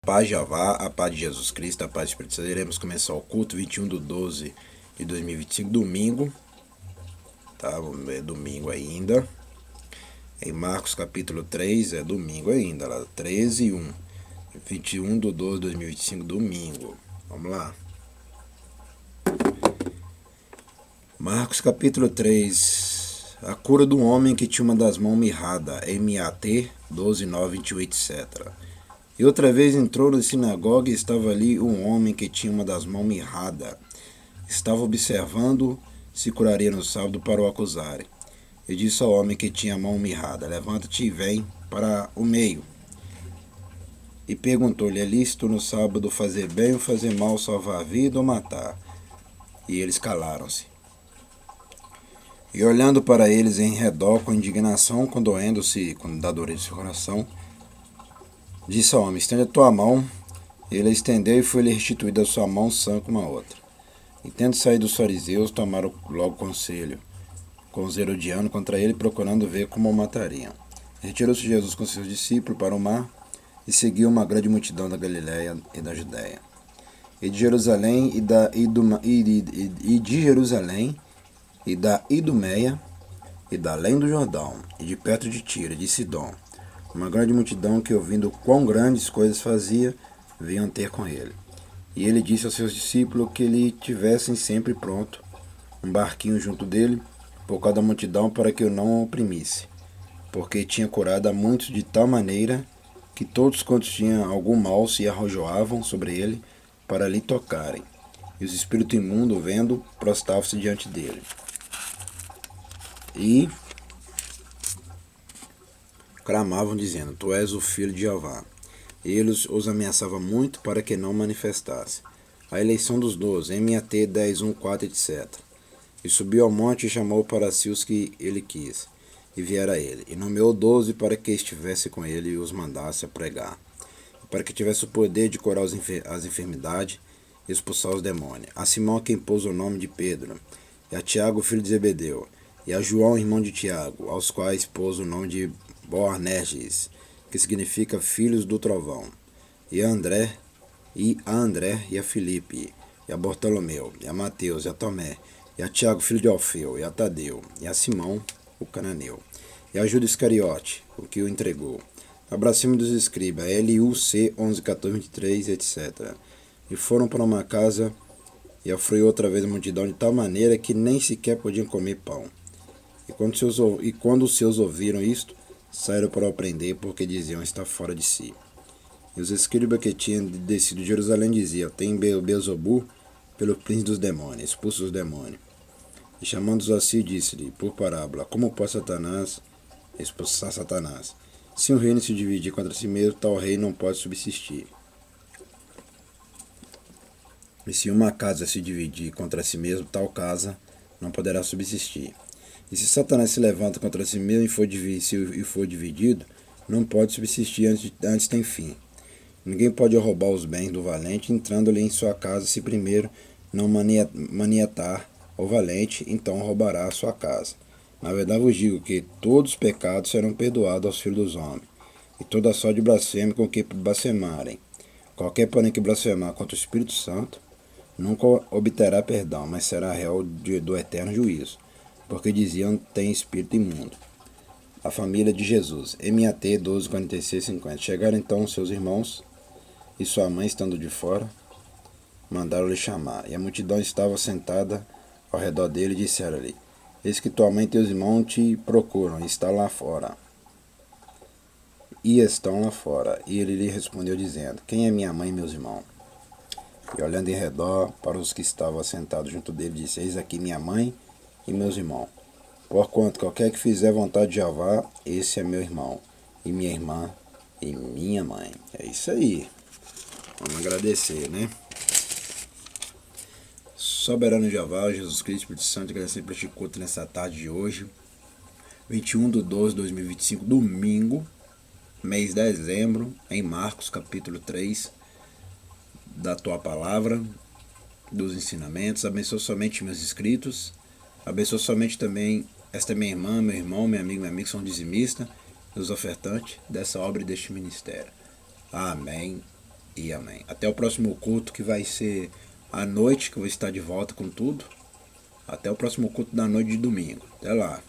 Paz de Jeová, a paz de Jesus Cristo, a paz do Espírito Santo. Iremos começar o culto 21/12 de 2025, domingo, tá? É domingo ainda. Em Marcos capítulo 3, é domingo ainda, lá 13:1. 21/12 de 2025, domingo. Vamos lá. Marcos capítulo 3. A cura do homem que tinha uma das mãos mirrada. MAT 12:9, 21, etc. E outra vez entrou na sinagoga e estava ali um homem que tinha uma das mãos mirrada. Estava observando se curaria no sábado para o acusarem. E disse ao homem que tinha a mão mirrada: levanta-te e vem para o meio. E perguntou-lhe: é lícito no sábado fazer bem ou fazer mal, salvar a vida ou matar? E eles calaram-se. E olhando para eles em redor com indignação, condoendo-se da dureza do seu coração, disse ao homem: estende a tua mão. Ele a estendeu e foi-lhe restituída a sua mão sã como a outra. E tendo saído os fariseus, tomaram logo conselho com os herodianos contra ele, procurando ver como o matariam. Retirou-se Jesus com seus discípulos para o mar e seguiu uma grande multidão da Galiléia e da Judéia. E de Jerusalém e da Idumeia e da além do Jordão, e de perto de Tiro e de Sidom, uma grande multidão que, ouvindo quão grandes coisas fazia, vinham ter com ele. E ele disse aos seus discípulos que lhe tivessem sempre pronto um barquinho junto dele, por causa da multidão, para que o não oprimisse, porque tinha curado a muitos de tal maneira que todos quantos tinham algum mal se arrojoavam sobre ele para lhe tocarem. E os espíritos imundos, vendo, prostravam-se diante dele. E clamavam, dizendo: tu és o filho de Jeová. E eles os ameaçavam muito para que não manifestasse. A eleição dos 12, MAT 10:1, 4, etc. E subiu ao monte e chamou para si os que ele quis, e vieram a ele. E nomeou 12 para que estivesse com ele e os mandasse a pregar, e para que tivesse o poder de curar as enfermidades e expulsar os demônios. A Simão, a quem pôs o nome de Pedro, e a Tiago, filho de Zebedeu, e a João, irmão de Tiago, aos quais pôs o nome de Boanerges, que significa filhos do trovão, e a André, e a Filipe, e a Bartolomeu, e a Mateus, e a Tomé, e a Tiago, filho de Alfeu, e a Tadeu, e a Simão, o cananeu, e a Judas Iscariote, o que o entregou. Abracimo dos escribas, LUC 11, 14, 23, etc. E foram para uma casa, e afrouxou outra vez a multidão de tal maneira que nem sequer podiam comer pão. E quando os seus ouviram isto, saíram para o prender, porque diziam: está fora de si. E os escribas que tinham descido de Jerusalém diziam: tem Beelzebul pelo príncipe dos demônios, expulsa os demônios. E chamando-os a si, disse-lhe por parábola: como pode Satanás expulsar Satanás? Se um reino se dividir contra si mesmo, tal reino não pode subsistir. E se uma casa se dividir contra si mesmo, tal casa não poderá subsistir. E se Satanás se levanta contra si mesmo e for dividido, não pode subsistir antes tem fim. Ninguém pode roubar os bens do valente, entrando-lhe em sua casa, se primeiro não maniatar o valente, então roubará a sua casa. Na verdade vos digo que todos os pecados serão perdoados aos filhos dos homens, e toda sorte de blasfêmia com que blasfemarem. Qualquer, porém, que blasfemar contra o Espírito Santo, nunca obterá perdão, mas será réu do eterno juízo, porque diziam: tem espírito imundo. A família de Jesus, MAT 12, 46, 50. Chegaram então seus irmãos e sua mãe, estando de fora, mandaram-lhe chamar. E a multidão estava sentada ao redor dele, e disseram-lhe: eis que tua mãe e teus irmãos te procuram, e estão lá fora. E ele lhe respondeu, dizendo: quem é minha mãe e meus irmãos? E olhando em redor para os que estavam sentados junto dele, disse: eis aqui minha mãe e meus irmãos. Porquanto qualquer que fizer vontade de Jeová, esse é meu irmão, e minha irmã, e minha mãe. É isso aí. Vamos agradecer, né? Soberano Jeová, Jesus Cristo, Espírito Santo, agradecer por este culto nessa tarde de hoje, 21/12 de 2025, domingo, mês de dezembro, em Marcos capítulo 3, da tua palavra, dos ensinamentos. Abençoa somente meus inscritos, abençoa somente também esta minha irmã, meu irmão, meu amigo, são dizimistas, os ofertantes dessa obra e deste ministério. Amém e amém. Até o próximo culto, que vai ser à noite, que eu vou estar de volta com tudo. Até o próximo culto da noite de domingo. Até lá.